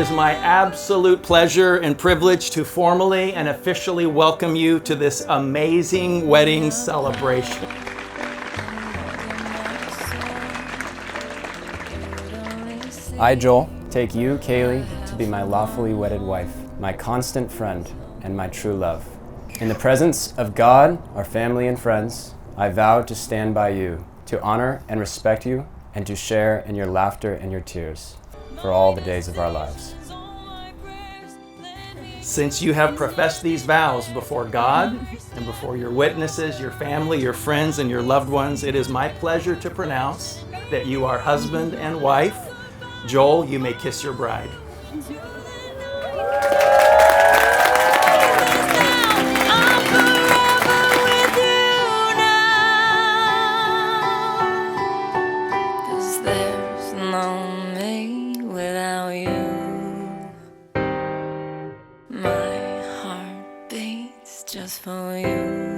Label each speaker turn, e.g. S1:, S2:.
S1: is my absolute pleasure and privilege to formally and officially welcome you to this amazing wedding celebration.
S2: I, Joel, take you, Kaile, to be my lawfully wedded wife, my constant friend, and my true love. In the presence of God, our family and friends, I vow to stand by you, to honor and respect you, and to share in your laughter and your tears for all the days of our lives.
S1: Since you have professed these vows before God and before your witnesses, your family, your friends, and your loved ones, it is my pleasure to pronounce that you are husband and wife. Joel, you may kiss your bride.
S3: My heart beats just for you.